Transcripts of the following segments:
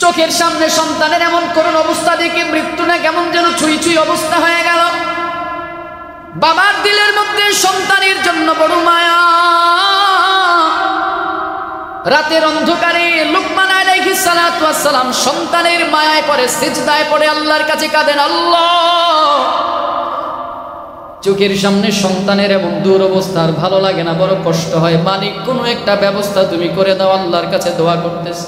চোখের সামনে সন্তানের এমন করুণ অবস্থা দেখে মৃত্যু না কেমন যেন ছুঁই ছুঁই অবস্থা হয়ে গেল। বাবার দিলের মধ্যে সন্তানের জন্য বড় মায়া। রাতের অন্ধকারে লুকমান আলাইহিস সালাতু ওয়াস সালাম সন্তানের মায়ায় পড়ে সিজদায় পড়ে আল্লাহর কাছে কাঁদেন, আল্লাহ চোখের সামনে সন্তানের এমন দুরবস্থা আর ভালো লাগে না, বড় কষ্ট হয়, মালিক কোনো একটা ব্যবস্থা তুমি করে দাও। আল্লাহর কাছে দোয়া করতেছে।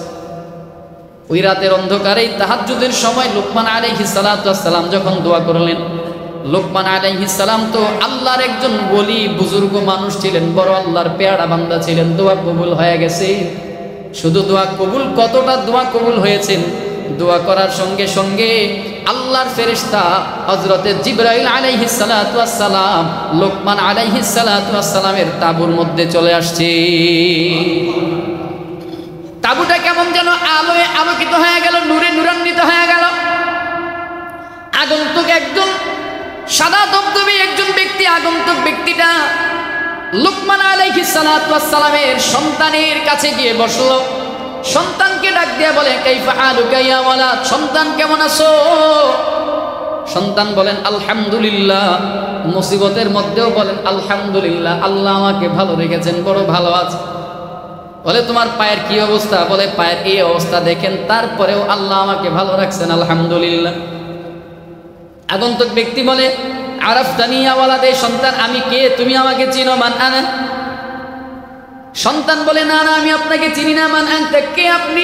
ওই রাতের অন্ধকারেই তাহাজ্জুদের সময় লুকমান আলাইহিস সালাতু ওয়াস সালাম যখন দোয়া করলেন, লুকমান আলাইহিস সালাম তো আল্লাহর একজন ওলি বুজুর্গ মানুষ ছিলেন, বড় আল্লাহর পেয়ারা বান্দা ছিলেন, দোয়া কবুল হয়ে গেছে। শুধু দোয়া কবুল, কতটা দোয়া কবুল হয়েছেন, দোয়া করার সঙ্গে সঙ্গে আল্লাহর ফেরেশতা হযরতে জিবরাইল আলাইহিস সালাতু ওয়াস সালাম লুকমান আলাইহিস সালাতু ওয়াস সালামের তাঁবুর মধ্যে চলে আসছে। তাঁবুটা কেমন যেন আলোয় আলোকিত হয়ে গেল, নূরে নূরান্বিত হয়ে গেল। আগন্তুক একজন সাদা ধবধবে একজন ব্যক্তি, আগন্তুক ব্যক্তিটা লুকমান আলাইহিস সালাতু ওয়াস সালামের সন্তানের কাছে গিয়ে বসলো। সন্তানকে ডাক দিয়ে বলে, কাইফা হালুকা ইয়া ওয়ালাদ, সন্তান কেমন আছো? সন্তান বলেন আলহামদুলিল্লাহ। মুসিবতের মধ্যেও বলেন আলহামদুলিল্লাহ, আল্লাহ আমাকে ভালো রেখেছেন, বড় ভালো আছে। বলে তোমার পায়ের কি অবস্থা? বলে পায়ের এই অবস্থা দেখেন, তারপরেও আল্লাহ আমাকে ভালো রাখছেন, আলহামদুলিল্লাহ। আগন্তুক ব্যক্তি বলে, আরাফতানি ইয়া ওয়ালাদ, সন্তান আমি কে, তুমি আমাকে চিনো? মান আনা। সন্তান বলে, না না আমি আপনাকে চিনি না। মান আনতা, কে আপনি?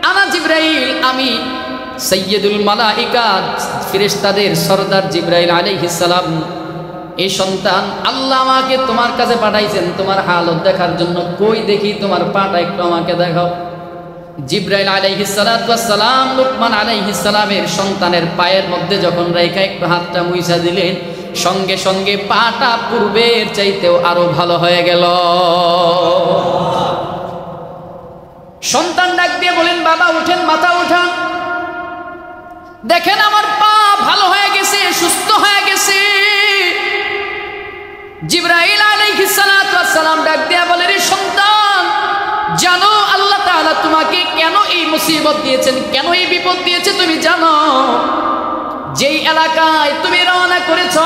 আনা জিবরাইল, আমি সাইয়্যিদুল মালাইকা, ফেরেশতাদের সরদার জিবরাইল আলাইহিস সালাম। এই সন্তান, আল্লাহ আমাকে তোমার কাছে পাঠাইছেন তোমার হালত দেখার জন্য। কই দেখি তোমার পাটা একটু আমাকে দেখাও। জিবরাইল আলাইহিস সালাতু ওয়াস সালাম লুকমান আলাইহিস সালামের সন্তানের পায়ের মধ্যে যখন রেখে একটু হাতটা মুইছা দিলেন, সঙ্গে সঙ্গে পাটা পূর্বের চাইতেও আরো ভালো হয়ে গেল। সন্তান ডাক দিয়ে বলেন, বাবা উঠেন, মাথা উঠান, দেখেন আমার পা ভালো হয়ে গেছে, সুস্থ হয়ে গেছে। জিবরাইল আলাইহিস সালাতু ওয়াস সালাম ডাক দিয়ে বলে, রে সন্তান, জানো আল্লাহ তাআলা তোমাকে কেন এই মুসিবত দিয়েছেন, কেন এই বিপদ দিয়েছে তুমি জানো? যেই এলাকায় তুমি রওনা করেছ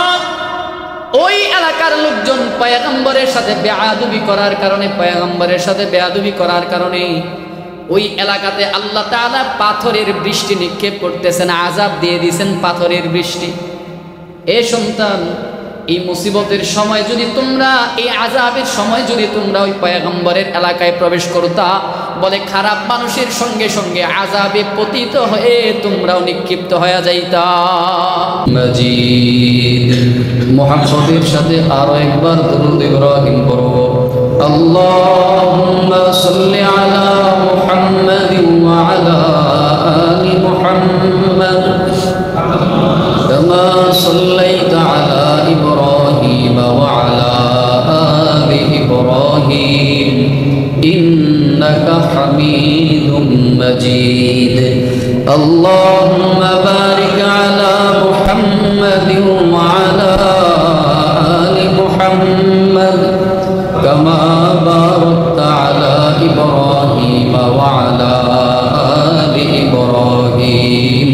ওই এলাকার লোকজন পয়গম্বরের সাথে বেয়াদবি করার কারণে, পয়গম্বরের সাথে বেয়াদবি করার কারণে ওই এলাকাতে আল্লাহ তাআলা পাথরের বৃষ্টি নিক্ষেপ করতেছেন, আযাব দিয়ে দিয়েছেন পাথরের বৃষ্টি। এ সন্তান, এই মুসিবতের সময় যদি তোমরা, এই আযাবের সময় যদি তোমরা ওই পয়গম্বরের এলাকায় প্রবেশ করতা, বলে খারাপ মানুষের সঙ্গে সঙ্গে আযাবে পতিত হয়ে তোমরাও নিক্ষিপ্ত হয়ে যাইতা। মাজিদ মুহাম্মদের সাথে আরো একবার দরুদ ইব্রাহিম পড়ব। আল্লাহুম্মা সাল্লি আলা মুহাম্মাদিন ওয়া আলা আলি মুহাম্মাদ কামা সাল্লাইতা আলা ইব্রাহিম ওয়া আলা আলি ইব্রাহিম ইন্নাকা হামিদুম মাজিদ। আল্লাহুম্মা বারিক আলা মুহাম্মাদিন ওয়া আলা আলি মুহাম্মাদ কামা বারাকতা আলা ইব্রাহিম ওয়া আলা আলি ইব্রাহিম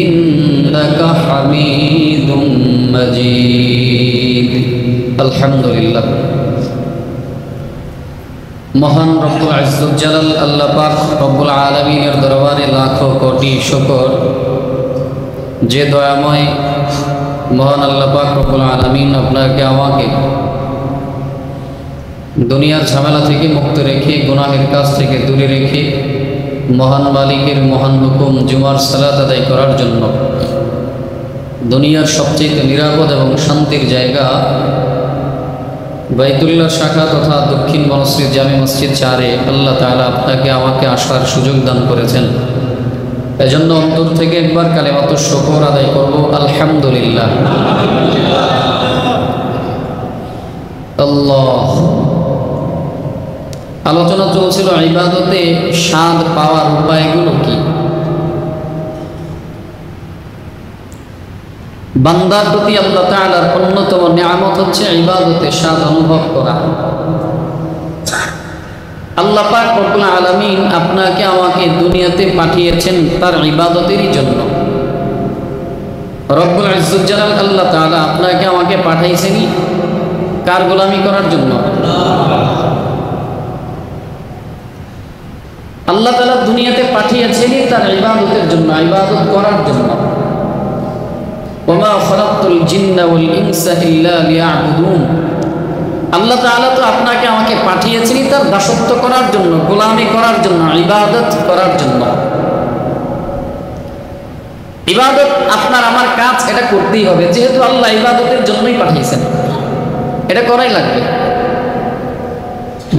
ইন্নাকা হামিদুম মাজিদ। আলহামদুলিল্লাহ। মহান রব্বুল ইজ্জত জালাল আল্লাহ পাক রব্বুল আলামিনের দরবারে লাখো কোটি শুকর, যে দয়াময় মহান আল্লাহ পাক রব্বুল আলামিন আপনাকে আমাকে দুনিয়ার ঝামেলা থেকে মুক্ত রেখে, গুনাহের কাজ থেকে দূরে রেখে মহান মালিকের মহান হুকুম জুমার সালাত আদায় করার জন্য দুনিয়ার সবচেয়ে নিরাপদ এবং শান্তির জায়গা বাইতুল্লাহ শাখা তথা দক্ষিণ বনশ্রী জামে মসজিদ 4-এ আল্লাহ তাআলা আপনাকে আমাকে আসার সুযোগ দান করেছেন। এজন্য অন্তর থেকে একবার কালেমাতুশ শুকর আদায় করব, আলহামদুলিল্লাহ। আল্লাহ। আলোচনা চলছিল ইবাদতে স্বাদ পাওয়ার উপায়গুলো কি। বান্দার প্রতি আল্লাহ তাআলার অন্যতম নিয়ামত হচ্ছে ইবাদতে স্বাদ অনুভব করা। আল্লাহ পাক রব্বুল আলামিন আপনাকে আমাকে দুনিয়াতে পাঠিয়েছেন তার ইবাদতেরই জন্য। রব্বুল ইজ্জত জালাল আল্লাহ তাআলা আপনাকে আমাকে পাঠাইছেনই কার গোলামি করার জন্য? আল্লাহ তাআলা দুনিয়াতে পাঠিয়েছেনই তার ইবাদতের জন্য, ইবাদত করার জন্য। ওমা খালাকতুল জিন্না ওয়াল ইনসা ইল্লা লিয়াবুদুন। আল্লাহ তাআলা তো আপনাকে আমাকে পাঠিয়েছেনই তার দাসত্ব করার জন্য, গোলামি করার জন্য, ইবাদত করার জন্য। ইবাদত আপনার আমার কাজ, এটা করতেই হবে, যেহেতু আল্লাহ ইবাদতের জন্যই পাঠিয়েছেন, এটা করাই লাগবে।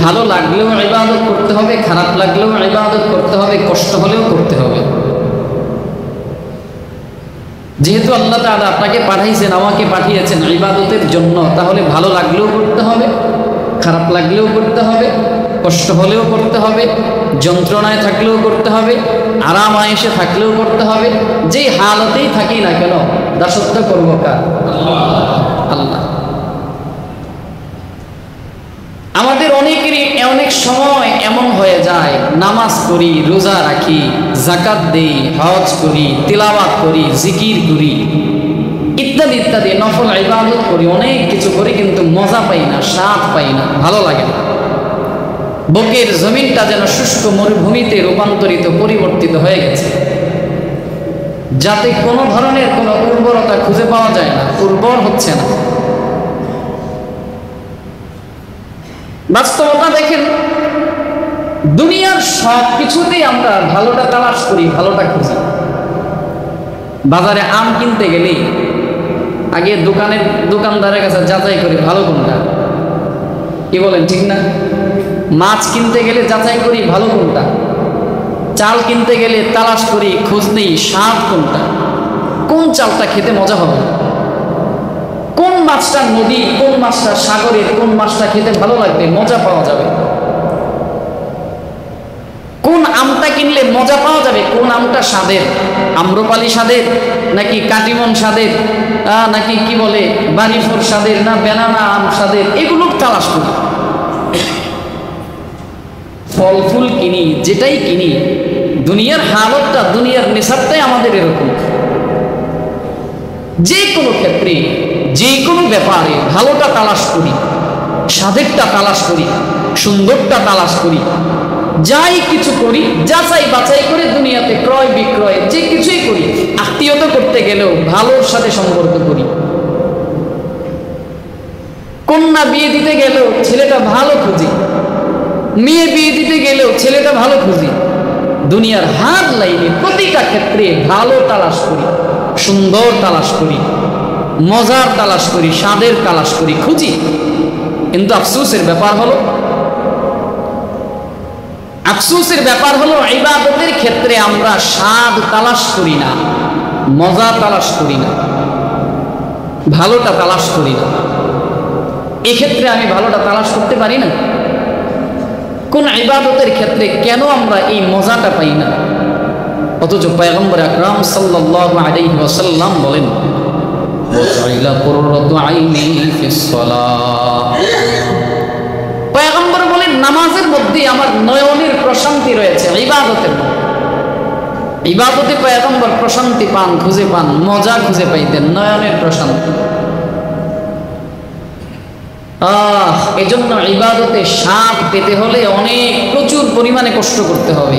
ভালো লাগলেও ইবাদত করতে হবে, খারাপ লাগলেও ইবাদত করতে হবে, কষ্ট হলেও করতে হবে। যেহেতু আল্লাহ তাআলা আপনাকে পাঠাইছেন, আমাকে পাঠিয়েছেন ইবাদতের জন্য, তাহলে ভালো লাগলেও করতে হবে, খারাপ লাগলেও করতে হবে, কষ্ট হলেও করতে হবে, যন্ত্রণায় থাকলেও করতে হবে, আরাম আয়েশে থাকলেও করতে হবে। যেই হালতেই থাকি না কেন দাসত্ব করব কার? আল্লাহ। আমাদের অনেকেরই অনেক সময় এমন হয়ে যায়, নামাজ করি, রোজা রাখি, যাকাত দেই, হজ করি, তিলাওয়াত করি, জিকির করি, ইত্যাদি ইত্যাদি নফল ইবাদত করি, অনেক কিছু করি, কিন্তু মজা পাই না, স্বাদ পাই না, ভালো লাগে না। বুকের জমিনটা যেন শুষ্ক মরুভূমিতে রূপান্তরিত, পরিবর্তিত হয়ে গেছে, যাতে কোনো ধরনের কোনো উর্বরতা খুঁজে পাওয়া যায় না, উর্বর হচ্ছে না। বাস্তবতা দেখেন, দুনিয়ার সব কিছুতেই আমরা ভালোটা তালাশ করি, ভালোটা খুঁজি। বাজারে আম কিনতে গেলেই আগে দোকানদারের কাছে যাচাই করি ভালো কোনটা, কি বলেন ঠিক না? মাছ কিনতে গেলে যাচাই করি ভালো কোনটা, চাল কিনতে গেলে তালাশ করি, খোঁজ নেই স্বাদ কোনটা, কোন চালটা খেতে মজা হবে, কোন মাছটা নদী, কোন মাছটা সাগরের, কোন মাছটা খেতে ভালো লাগবে, মজা পাওয়া যাবে, কোন আমটা কিনলে মজা পাওয়া যাবে, কোন আমটা স্বাদের, আম্রপালি স্বাদের নাকি কাটিমন স্বাদের, নাকি কি বলে বাড়িফোর স্বাদের, না বেনানা আম স্বাদের, এগুলো তালাশ করি। ফল ফুল কিনি, যেটাই কিনি, দুনিয়ার হালতটা, দুনিয়ার নেশারটাই আমাদের এরকম। যে কোনো ক্ষেত্রে, যে কোনো ব্যাপারে ভালোটা তালাশ করি, স্বাদেরটা তালাশ করি, সুন্দরটা তালাশ করি, যাই কিছু করি যাচাই বাছাই করে দুনিয়াতে ক্রয় বিক্রয় যে কিছুই করি। আত্মীয়তা করতে গেলেও ভালোর সাথে সম্পর্ক করি, কন্যা বিয়ে দিতে গেলেও ছেলেটা ভালো খুঁজি, মেয়ে বিয়ে দিতে গেলেও ছেলেটা ভালো খুঁজি। দুনিয়ার হার লাইনে প্রতিটা ক্ষেত্রে ভালো তালাশ করি, সুন্দর তালাশ করি, মজার তালাশ করি, স্বাদের তালাশ করি, খুঁজি। কিন্তু আফসোসের ব্যাপার হলো ইবাদতের ক্ষেত্রে আমরা স্বাদ তালাশ করি না, মজা তালাশ করি না, ভালোটা তালাশ করি না। এক্ষেত্রে আমি ভালোটা তালাশ করতে পারি না। কোন ইবাদতের ক্ষেত্রে কেন আমরা এই মজাটা পাই না? অথচ পয়গম্বর আকরাম সাল্লাল্লাহু আলাইহি ওয়াসাল্লাম বলেন, পয়গম্বর বলেন, নামাজের মধ্যে আমার নয়নের প্রশান্তি রয়েছে। ইবাদতে পয়গম্বর প্রশান্তি পান, খুঁজে পান, মজা খুঁজে পাইতেন, নয়নের প্রশান্তি। এজন্য ইবাদতে স্বাদ পেতে হলে প্রচুর পরিমাণে কষ্ট করতে হবে,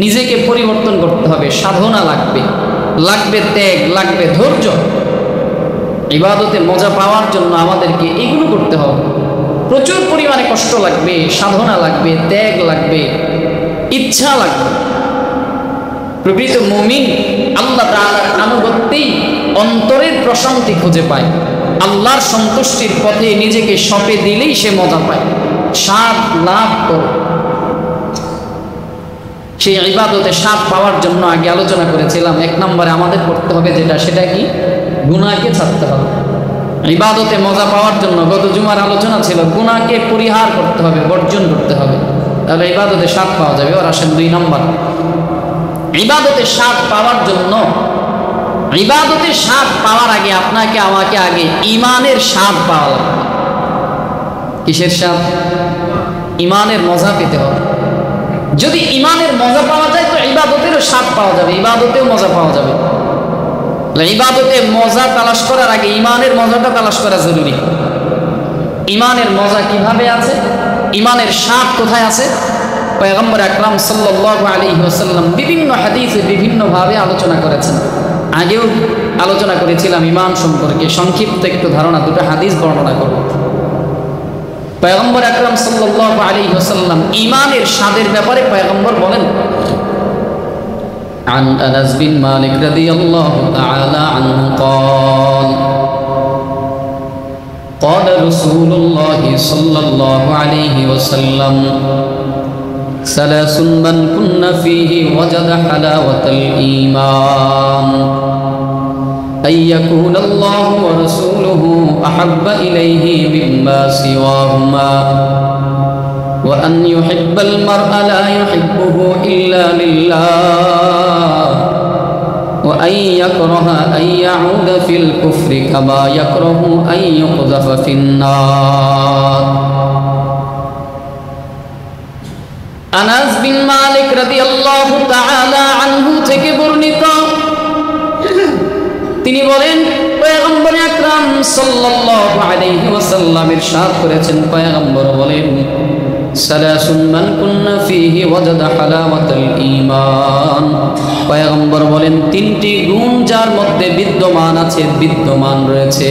নিজেকে পরিবর্তন করতে হবে, সাধনা লাগবে, ত্যাগ লাগবে, ধৈর্য। ইবাদতে মজা পাওয়ার জন্য আমাদেরকে এগুলো করতে হবে, প্রচুর পরিমাণে কষ্ট লাগবে, সাধনা লাগবে, ত্যাগ লাগবে, ইচ্ছা লাগবে। প্রকৃত মুমিন আল্লাহ তাআলার আনুগত্যেই অন্তরের প্রশান্তি খুঁজে পায়, আল্লাহর সন্তুষ্টির পথে নিজেকে সঁপে দিলেই সে মজা পায়, স্বাদ লাভ করে। সেই ইবাদতে স্বাদ পাওয়ার জন্য আগে আলোচনা করেছিলাম, 1 নম্বরে আমাদের করতে হবে সেটা কি? গুনাহকে ছাড়তে হবে। ইবাদতে মজা পাওয়ার জন্য গত জুমার আলোচনা ছিল, গুনাহকে পরিহার করতে হবে, বর্জন করতে হবে, তাহলে ইবাদতে স্বাদ পাওয়া যাবে। আর আসেন 2 নম্বর, ইবাদতে স্বাদ পাওয়ার জন্য, ইবাদতের স্বাদ পাওয়ার আগে আপনাকে আমাকে আগে ঈমানের স্বাদ পাওয়া লাগবে। কিসের স্বাদ? ইমানের মজা পেতে হবে। যদি ইমানের মজা পাওয়া যায় তো ইবাদতেরও স্বাদ পাওয়া যাবে, ইবাদতেও মজা পাওয়া যাবে। ইবাদতে মজা তালাশ করার আগে ইমানের মজাটা তালাশ করা জরুরি। ইমানের মজা কিভাবে আছে, ইমানের স্বাদ কোথায় আছে, পয়গম্বর আকরাম সাল্লাল্লাহু আলাইহি ওয়াসাল্লাম বিভিন্ন হাদিসে বিভিন্নভাবে আলোচনা করেছেন। আগেও আলোচনা করেছিলাম ইমান সম্পর্কে, সংক্ষিপ্ত একটু ধারণা, দুটো হাদিস বর্ণনা করব। পয়গম্বর আকরাম সাল্লাল্লাহু আলাইহি ওয়াসাল্লাম ইমানের স্বাদের ব্যাপারে পয়গম্বর বলেন, عن أنس بن مالك رضي الله تعالى عنه قال قال رسول الله صلى الله عليه وسلم ثلاث من كن فيه وجد حلاوة الإيمان أن يكون الله ورسوله أحب إليه مما سواهما وأن يحب المرء لا يحبه إلا لله وأن يكره أن يعود في الكفر كما يكره أن يقذف في النار। আনাস বিন মালিক রাদিয়াল্লাহু তাআলা আনহু থেকে বর্ণিত, তিনি বলেন পয়গম্বর আকরাম সাল্লাল্লাহু আলাইহি ওয়াসাল্লাম ইরশাদ করেছেন, পয়গম্বর বলেন সালাসুন মান কুন্না ফীহি ওয়াজাদা হালাওয়াতাল ঈমান। পয়গম্বর বলেন তিনটি গুণ যার মধ্যে বিদ্যমান আছে, বিদ্যমান রয়েছে,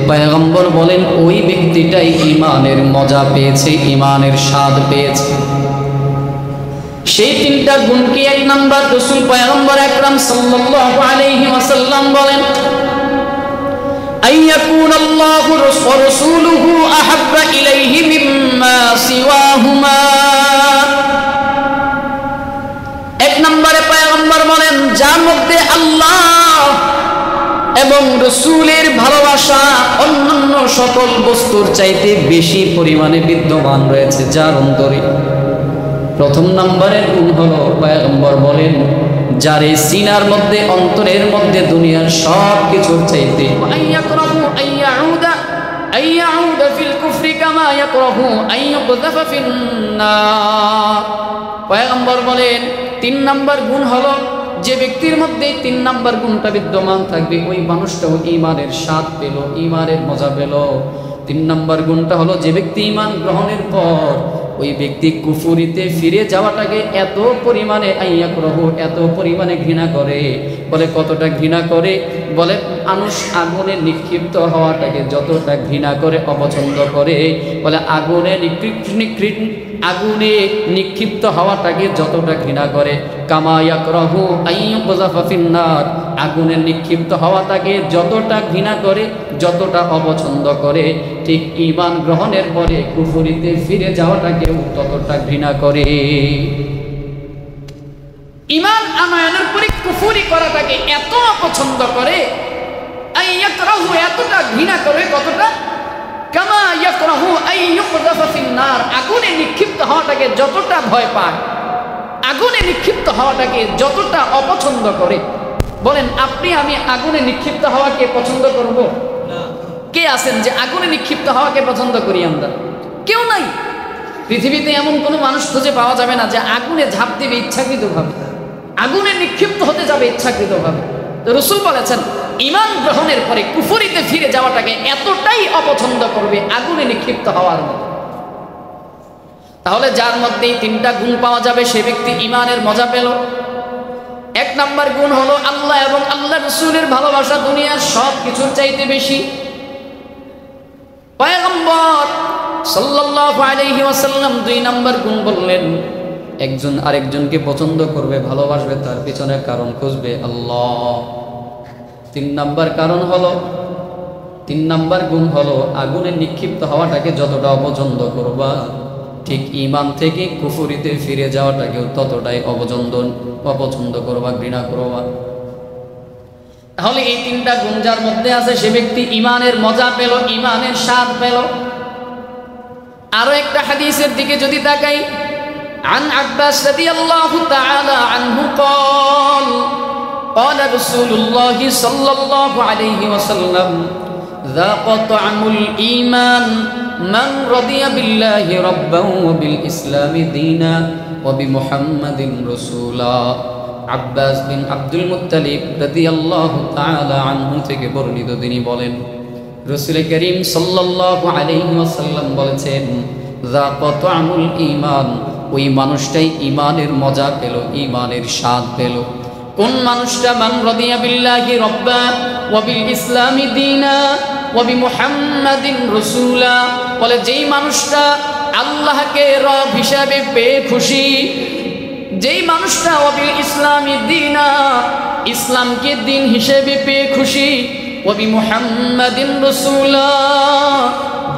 পয়গম্বর বলেন ওই ব্যক্তিটাই ঈমানের মজা পেয়েছে, ঈমানের স্বাদ পেয়েছে। সেই তিনটা গুণ কি? এক নাম্বার, রাসূল পয়গম্বর আকরাম সাল্লাল্লাহু আলাইহি ওয়াসাল্লাম বলেন আইয়াকুনাল্লাহু ওয়া রাসূলুহু আহাব্বা ইলাইহি মিম্মা সিওয়াহুমা। এক নম্বরে পয়গম্বর বলেন যার মধ্যে আল্লাহ এবং রাসূলের ভালোবাসা অন্যান্য সকল বস্তুর চাইতে বেশি পরিমাণে বিদ্যমান রয়েছে যার অন্তরে। প্রথম নম্বরের গুণ হলো পয়গম্বর বলেন যার এই সিনার মধ্যে, অন্তরের মধ্যে দুনিয়ার সব কিছুর চাইতে পয়গম্বর বলেন তিন নম্বর গুণ হলো যে ব্যক্তির মধ্যে তিন নম্বর গুণটা বিদ্যমান থাকবে ওই মানুষটাও ঈমানের স্বাদ পেল, ঈমানের মজা পেল। তিন নম্বর গুণটা হলো যে ব্যক্তি ঈমান গ্রহণের পর ওই ব্যক্তি কুফরিতে ফিরে যাওয়াটাকে এত পরিমাণে আইয়াকরাহু, এত পরিমাণে ঘৃণা করে। বলে কতটা ঘৃণা করে? বলে মানুষ আগুনে নিক্ষিপ্ত হওয়াটাকে যতটা ঘৃণা করে, অপছন্দ করে, বলে আগুনে নিক্ষিপ্ত হওয়াটাকে যতটা ঘৃণা করে, কামা ইয়াকরাহু আইয়ুকযাফা ফিন্নার, আগুনে নিক্ষিপ্ত হওয়াটাকে যতটা ঘৃণা করে, যতটা অপছন্দ করে, ঠিক ঈমান গ্রহণের পরে কুফরিতে ফিরে যাওয়াটাকেও ততটা ঘৃণা করে। ঈমান আনয়নের পরে কুফরি করাটাকে এত অপছন্দ করে, আইয়াকরাহু এতটা ঘৃণা করে, কতটা? কামা ইয়াকরাহু আইয়ুকযাফা ফিন্নার, আগুনে নিক্ষিপ্ত হওয়াটাকে যতটা ভয় পায়, আগুনে নিক্ষিপ্ত হওয়াটাকে যতটা অপছন্দ করে। বলেন আপনি আমি আগুনে নিক্ষিপ্ত হওয়াকে পছন্দ করব? কে আছেন যে আগুনে নিক্ষিপ্ত হওয়াকে পছন্দ করি? আমরা কেউ নাই। পৃথিবীতে এমন কোনো মানুষ খুঁজে পাওয়া যাবে না যে আগুনে ঝাঁপ দেবে ইচ্ছাকৃতভাবে, আগুনে নিক্ষিপ্ত হতে যাবে ইচ্ছাকৃতভাবে। তো রাসূল বলেছেন ঈমান গ্রহণের পরে কুফরিতে ফিরে যাওয়াটাকে এতটাই অপছন্দ করবে আগুনে নিক্ষিপ্ত হওয়ার মতো। তাহলে যার মধ্যে এই তিনটা গুণ পাওয়া যাবে সে ব্যক্তি ঈমানের মজা পেল। এক নাম্বার গুণ হলো আল্লাহ এবং আল্লাহ রাসূলের ভালোবাসা দুনিয়ার সব কিছুর চাইতে বেশি। পয়গম্বর সাল্লাল্লাহু আলাইহি ওয়াসাল্লাম দুই নাম্বার গুণ বললেন, একজন আরেকজনকে পছন্দ করবে, ভালোবাসবে, তার পিছনে কারণ খুঁজবে আল্লাহ। তিন নাম্বার কারণ হলো, তিন নাম্বার গুণ হলো আগুনে নিক্ষিপ্ত হওয়াটাকে যতটা অপছন্দ করবা, ঠিক ঈমান থেকে কুফরিতে ফিরে যাওয়াটাকেও ততটাই অপছন্দ করবা, ঘৃণা করবা। তাহলে এই তিনটা গুণ যার মধ্যে আছে সে ব্যক্তি ঈমানের মজা পেল, ঈমানের স্বাদ পেল। আরো একটা হাদিসের দিকে যদি তাকাই, عن عباس رضي الله تعالى عنه قال قال رسول الله صلى الله عليه وسلم ذاق طعم الإيمان মান রাদিয়া বিল্লাহি রাব্বান ওয়া বিল ইসলামি দীনা ওয়া বিমুহাম্মাদিন রাসূলা। আব্বাস বিন আব্দুল মুত্তালিব রাদিয়াল্লাহু তাআলা আনহু থেকে বর্ণিত, তিনি বলেন রাসূল করিম সাল্লাল্লাহু আলাইহি ওয়াসাল্লাম বলেছেন, যাকা তা'মুল ঈমান, ওই মানুষটাই ঈমানের মজা পেল, ঈমানের স্বাদ পেল। কোন মানুষটা? মান রাদিয়া বিল্লাহি রাব্বান ওয়া বিল ইসলামি দীনা ওয়া বিমুহাম্মাদিন রাসূলা, বলে যেই মানুষটা আল্লাহকে রব হিসাবে পেয়ে খুশি, যেই মানুষটা ওয়া বিল ইসলামি দীনা, ইসলামকে দিন হিসেবে পেয়ে খুশি, ওয়া বিমুহাম্মাদিন রাসূলা,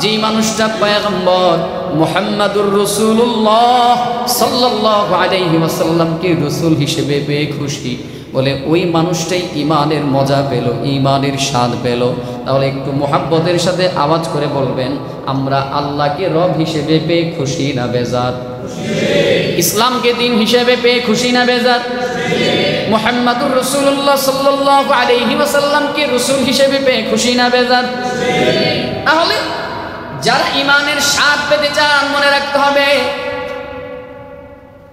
যেই মানুষটা পয়গম্বর মুহাম্মাদুর রাসূলুল্লাহ সাল্লাল্লাহু আলাইহি ওয়াসাল্লামকে রাসূল হিসেবে পেয়ে খুশি, বলে ওই মানুষটাই ঈমানের মজা পেল, ঈমানের স্বাদ পেল। তাহলে একটু মুহাব্বতের সাথে আওয়াজ করে বলবেন, আমরা আল্লাহকে রব হিসেবে পেয়ে খুশি না বেজার? ইসলামকে দিন হিসেবে পেয়ে খুশি না বেজার? মুহাম্মাদুর রাসূলুল্লাহ সাল্লাল্লাহু আলাইহি ওয়াসাল্লামকে রাসূল হিসেবে পেয়ে খুশি না বেজার? তাহলে যারা ঈমানের স্বাদ পেতে চান, মনে রাখতে হবে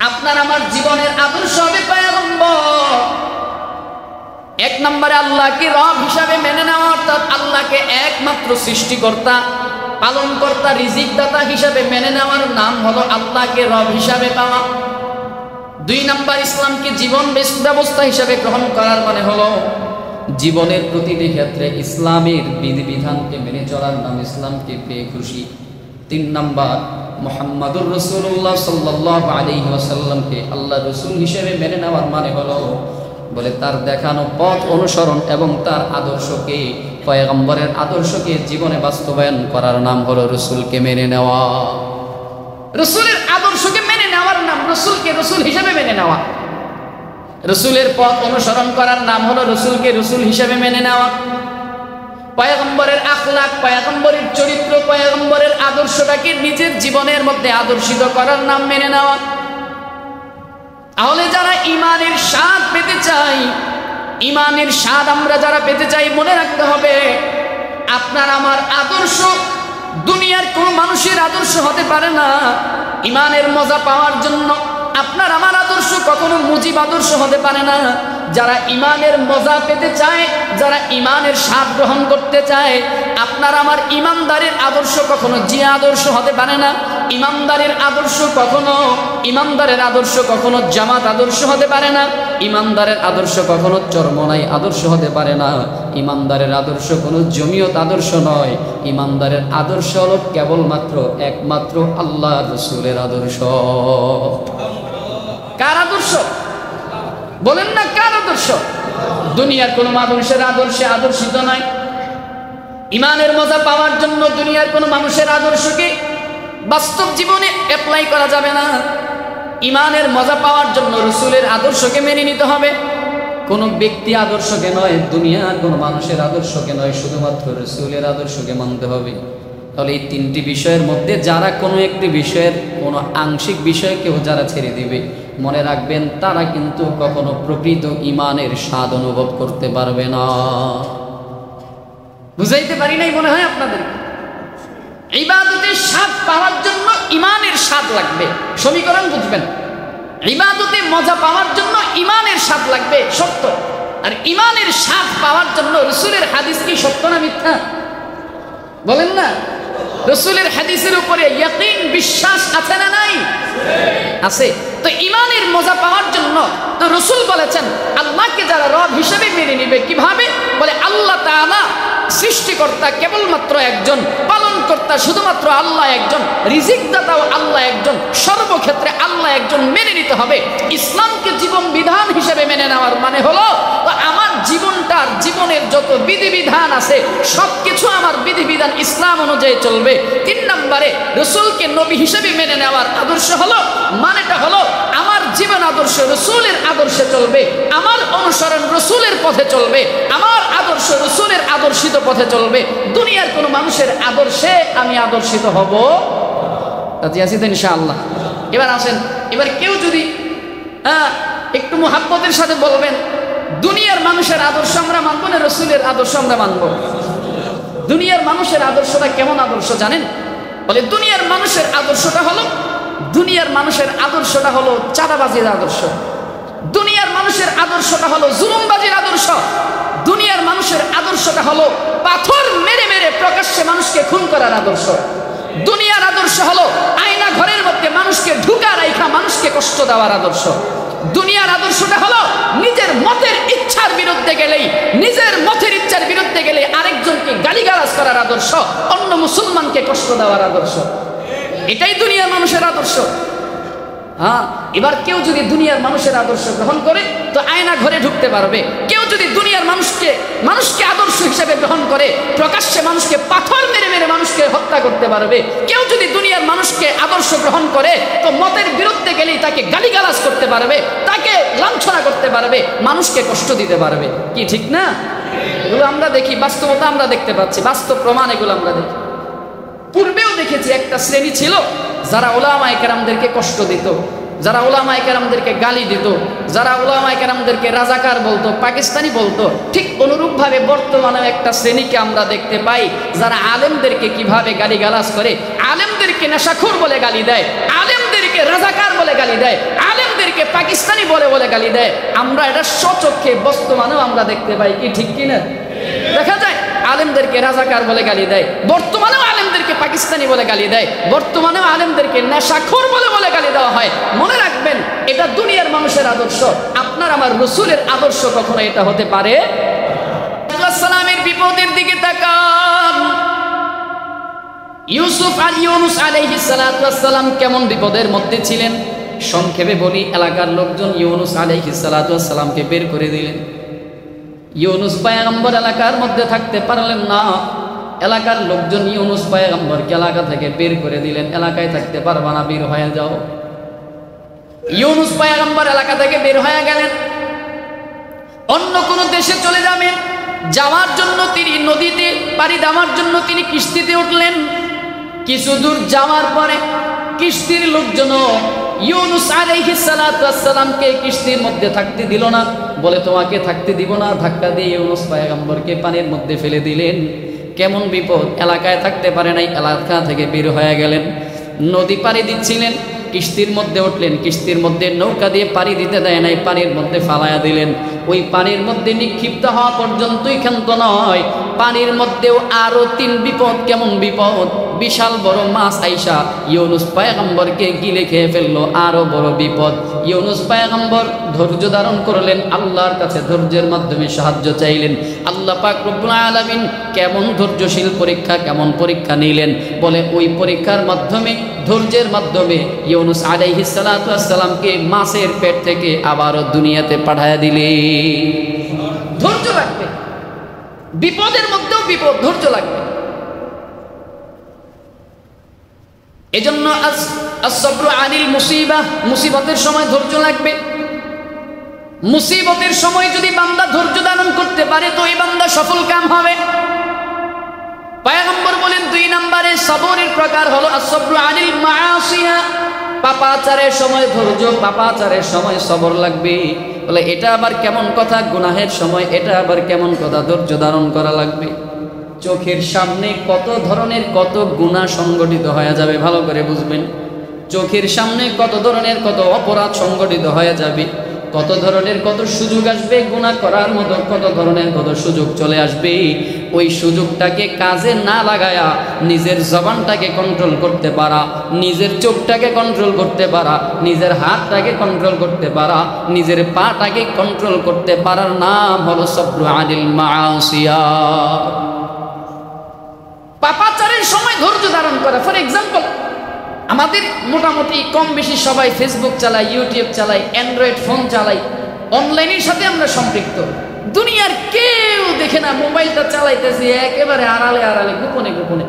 আপনার আমার জীবনের আদর্শ হবে পয়গম্বর। এক নম্বরে আল্লাহকে রব হিসাবে মেনে নেওয়া, অর্থাৎ আল্লাহকে একমাত্র সৃষ্টিকর্তা, পালনকর্তা, রিজিকদাতা হিসাবে মেনে নেওয়ার নাম হলো আল্লাহকে রব হিসাবে পাওয়া। দুই নম্বর, ইসলামকে জীবন ব্যবস্থা হিসাবে গ্রহণ করার মানে হলো জীবনের প্রতিটি ক্ষেত্রে ইসলামের বিধিবিধানকে মেনে চলার নাম ইসলামকে পেয়ে খুশি। তিন নম্বর, মুহাম্মাদুর রাসূলুল্লাহ সাল্লাল্লাহু আলাইহি ওয়াসাল্লামকে আল্লাহ রাসূল হিসেবে মেনে নেওয়ার মানে হলো, বলে তার দেখানো পথ অনুসরণ এবং তার আদর্শকে, পয়গম্বরের আদর্শকে জীবনে বাস্তবায়ন করার নাম হলো রাসূলকে মেনে নেওয়া। রাসূলের আদর্শকে মেনে নেওয়ার নাম রাসূলকে রাসূল হিসেবে মেনে নেওয়া। রাসূলের পথ অনুসরণ করার নাম হলো রাসূলকে রাসূল হিসেবে মেনে নেওয়া। পয়গম্বরের আখলাক, পয়গম্বরের চরিত্র, পয়গম্বরের আদর্শটাকে নিজের জীবনের মধ্যে আদর্শিত করার নাম মেনে নেওয়া। তাহলে যারা ঈমানের স্বাদ পেতে চাই, ঈমানের স্বাদ আমরা যারা পেতে চাই, মনে রাখতে হবে আপনার আমার আদর্শ দুনিয়ার কোন মানুষের আদর্শ হতে পারে না। ঈমানের মজা পাওয়ার জন্য আপনার আমার আদর্শ কখনো মুজিব আদর্শ হতে পারে না। যারা ঈমানের মজা পেতে চায়, যারা ঈমানের স্বাদ গ্রহণ করতে চায়, আপনার আমার ঈমানদারের আদর্শ কখনো জিয়া আদর্শ হতে পারে না। ঈমানদারের আদর্শ কখনো জামাত আদর্শ হতে পারে না। ঈমানদারের আদর্শ কখনো চরমনাই আদর্শ হতে পারে না। ঈমানদারের আদর্শ কোনো জমিয়ত আদর্শ নয়। ঈমানদারের আদর্শ হলো কেবলমাত্র একমাত্র আল্লাহ রাসূলের আদর্শ। কার আদর্শ? বলেন না, কার আদর্শ? দুনিয়ার কোন মানুষের আদর্শে আদর্শিত নয়। ঈমানের মজা পাওয়ার জন্য দুনিয়ার কোন মানুষের আদর্শকে বাস্তব জীবনে অ্যাপ্লাই করা যাবে না। ঈমানের মজা পাওয়ার জন্য রাসূলের আদর্শকে মেনে নিতে হবে। কোনো ব্যক্তি আদর্শকে নয়, দুনিয়ার কোনো মানুষের আদর্শকে নয়, শুধুমাত্র রাসূলের আদর্শকে মানতে হবে। তাহলে এই তিনটি বিষয়ের মধ্যে যারা কোনো একটি বিষয়ের কোনো আংশিক বিষয়কেও যারা ছেড়ে দিবে, মনে রাখবেন তারা কিন্তু কখনো প্রকৃত ঈমানের স্বাদ অনুভব করতে পারবে না। বুঝাইতে পারি নাই মনে হয় আপনাদের? ইবাদতের স্বাদ পাওয়ার জন্য ঈমানের স্বাদ লাগবে, সমীকরণ বুঝবেন। ইবাদতে মজা পাওয়ার জন্য ঈমানের স্বাদ লাগবে, সত্য। আর ঈমানের স্বাদ পাওয়ার জন্য রাসূলের হাদিস কি সত্য না মিথ্যা? বলেন না। রাসূলের হাদিসের উপরে ইয়াকিন, বিশ্বাস আছে না নাই? আছে। তো ঈমানের মজা পাওয়ার জন্য তো রাসূল বলেছেন আল্লাহকে যারা রব হিসেবে মেনে নেবে, কিভাবে? বলে আল্লাহ তাআলা সৃষ্টিকর্তা কেবলমাত্র একজন, পালনকর্তা শুধুমাত্র আল্লাহ একজন, রিজিকদাতাও আল্লাহ একজন, সর্বক্ষেত্রে আল্লাহ একজন মেনে নিতে হবে। ইসলামকে জীবন বিধান হিসেবে মেনে নেওয়ার মানে হলো আমার জীবনটার, জীবনের যত বিধিবিধান আছে সবকিছু আমার বিধিবিধান ইসলাম অনুযায়ী চলবে। 3 নম্বরে রাসূলকে নবী হিসেবে মেনে নেওয়ার আদর্শ হলো, মানেটা হলো আমার জীবন আদর্শ রাসূলের আদর্শে চলবে, আমার অনুসরণ রাসূলের পথে চলবে, আমার আদর্শ রাসূলের আদর্শিত পথে চলবে। দুনিয়ার কোনো মানুষের আদর্শে আমি আদর্শিত হব রাজি আছি তো ইনশাআল্লাহ। এবার আসেন, এবার কেউ যদি একটু মুহাব্বতের সাথে বলবেন দুনিয়ার মানুষের আদর্শ আমরা মানবো না রাসূলের আদর্শ আমরা মানবো? দুনিয়ার মানুষের আদর্শটা কেমন আদর্শ জানেন? বলে দুনিয়ার মানুষের আদর্শটা হলো চাঁদাবাজির আদর্শ, দুনিয়ার মানুষের আদর্শটা হলো জুলুমবাজির আদর্শ, দুনিয়ার মানুষের আদর্শটা হলো পাথর মেরে মেরে প্রকাশ্যে মানুষকে খুন করার আদর্শ, দুনিয়ার আদর্শ হলো আয়না ঘরের মধ্যে মানুষকে ঢুকা রাখা মানুষকে কষ্ট দেওয়ার আদর্শ, দুনিয়ার আদর্শটা হলো নিজের মতের ইচ্ছার বিরুদ্ধে গেলেই আরেকজনকে গালিগালাজ করার আদর্শ, অন্য মুসলমানকে কষ্ট দেওয়ার আদর্শ। এটাই দুনিয়ার মানুষের আদর্শ। এবার কেউ যদি দুনিয়ার মানুষের আদর্শ গ্রহণ করে তো আয়না ঘরে ঢুকতে পারবে, কেউ যদি দুনিয়ার মানুষকে আদর্শ হিসেবে গ্রহণ করে প্রকাশ্যে মানুষকে পাথর মেরে মেরে মানুষকে হত্যা করতে পারবে, কেউ যদি দুনিয়ার মানুষকে আদর্শ গ্রহণ করে তো মতের বিরুদ্ধে গেলেই তাকে গালিগালাজ করতে পারবে, তাকে লাঞ্ছনা করতে পারবে, মানুষকে কষ্ট দিতে পারবে। কি ঠিক না? এগুলো আমরা দেখি, বাস্তবতা আমরা দেখতে পাচ্ছি, বাস্তব প্রমাণ এগুলো আমরা দেখি। পূর্বেও দেখেছি একটা শ্রেণী ছিল যারা উলামায়ে কেরামদেরকে কষ্ট দিত, যারা উলামায়ে কেরামদেরকে গালি দিত, যারা উলামায়ে কেরামদেরকে রাজাকার বলতো, পাকিস্তানি বলতো। ঠিক অনুরূপভাবে বর্তমানেও একটা শ্রেণীকে আমরা দেখতে পাই যারা আলেমদেরকে কিভাবে গালিগালাজ করে, আলেমদেরকে নেশাখোর বলে গালি দেয়, আলেমদেরকে রাজাকার বলে গালি দেয়, আলেমদেরকে পাকিস্তানি বলে গালি দেয়। আমরা এটা স্বচক্ষে বর্তমানেও আমরা দেখতে পাই। কি ঠিক কিনা? দেখা যায় আলেমদেরকে রাজাকার বলে গালি দেয়, বর্তমানেও আলেমদেরকে পাকিস্তানি বলে গালি দেয়, বর্তমানেও আলেমদেরকে নেশাখোর বলে গালি দেওয়া হয়। মনে রাখবেন, এটা দুনিয়ার মানুষের আদর্শ। আপনার আমার রাসূলের আদর্শ কখনো এটা হতে পারে? সালামের বিপদের দিকে তাকান। ইউনুস আলাইহিস সালাম কেমন বিপদের মধ্যে ছিলেন সংক্ষেপে বলি। এলাকার লোকজন ইউনুস আলাইহিস সালামকে বের করে দিলেন। ইউনুস পয়গম্বর এলাকার মধ্যে থাকতে পারলেন না, এলাকার লোকজন ইউনুস পয়গম্বরকে এলাকা থেকে বের করে দিলেন। এলাকায় থাকতে পারবা না, বের হয়ে যাও। ইউনুস পয়গম্বর এলাকা থেকে বের হয়ে গেলেন, অন্য কোন দেশে চলে যাবেন। যাওয়ার জন্য তিনি নদীতে পাড়ি দেওয়ার জন্য তিনি কিস্তিতে উঠলেন। কিছু দূর যাওয়ার পরে কিস্তির লোকজন ইউনুস আলাইহিস সালামকে কিস্তির মধ্যে থাকতে দিল না, বলে তোমাকে থাকতে দিব না। ধাক্কা দিয়ে ইউনুস পয়গম্বরকে পানির মধ্যে ফেলে দিলেন। কেমন বিপদ! এলাকায় থাকতে পারে নাই, এলাকা থেকে বের হয়ে গেলেন। নদী পাড়ি দিচ্ছিলেন, কিস্তির মধ্যে উঠলেন, কিস্তির মধ্যে নৌকা দিয়ে পাড়ি দিতে দেয় নাই, পানির মধ্যে ফালায়া দিলেন। ওই পানির মধ্যে নিক্ষিপ্ত হওয়া পর্যন্তই ক্ষান্ত নয়, পানির মধ্যেও আরো 3 বিপদ। কেমন বিপদ! বিশাল বড় মাছ আইসা ইউনুস পয়গম্বরকে গিলে খেয়ে ফেললো, আরো বড় বিপদ। ইউনুস পয়গম্বর ধৈর্য ধারণ করলেন, আল্লাহর কাছে ধৈর্যের মাধ্যমে সাহায্য চাইলেন। আল্লাহ পাক রব্বুল আলামিন কেমন ধৈর্যশীল পরীক্ষা, কেমন পরীক্ষা নিলেন বলে, ওই পরীক্ষার মাধ্যমে, ধৈর্যের মাধ্যমে ইউনুস আলাইহিস সালামকে মাছের পেট থেকে আবারও দুনিয়াতে পাঠায়া দিলে। ধৈর্য লাগবে, বিপদের মধ্যেও বিপদ, ধৈর্য লাগবে। এজন্য as-sabru আনিল মুসিবাহ, মুসিবতের সময় ধৈর্য লাগবে। মুসিবতের সময় যদি বান্দা ধৈর্য ধারণ করতে পারে তো এই বান্দা সফল কাম হবে। পয়গম্বর বলেন 2 নম্বরে সবরের প্রকার হলো as-sabru আনিল মাআসিয়া, পাপাচারের সময় ধৈর্য, পাপাচারের সময় সবর লাগবে। বলে এটা আবার কেমন কথা? গুনাহের সময় এটা আবার কেমন কথা? ধৈর্য ধারণ করা লাগবে। চোখের সামনে কত ধরনের কত গুনাহ সংগঠিত হয়ে যাবে, ভালো করে বুঝবেন। চোখের সামনে কত ধরনের কত অপরাধ সংগঠিত হয়ে যাবে, কত ধরনের কত সুযোগ আসবে গুনাহ করার মতো, কত ধরনের কত সুযোগ চলে আসবে। ওই সুযোগটাকে কাজে না লাগায়া নিজের জবানটাকে কন্ট্রোল করতে পারা, নিজের চোখটাকে কন্ট্রোল করতে পারা, নিজের হাতটাকে কন্ট্রোল করতে পারা, নিজের পাটাকে কন্ট্রোল করতে পারার নাম হলো সবরু আনিল মাআসিয়া। পাপাচারের সময় ধৈর্য ধারণ করা। ফর এক্সাম্পল, আমাদের মোটামুটি কম বেশি সবাই ফেসবুক চালাই, ইউটিউব চালাই, অ্যান্ড্রয়েড ফোন চালাই, অনলাইনের সাথে আমরা সম্পৃক্ত। দুনিয়ার কেউ দেখে না, মোবাইলটা চালাইতেছি একেবারে আড়ালে আড়ালে, গোপনে গোপনে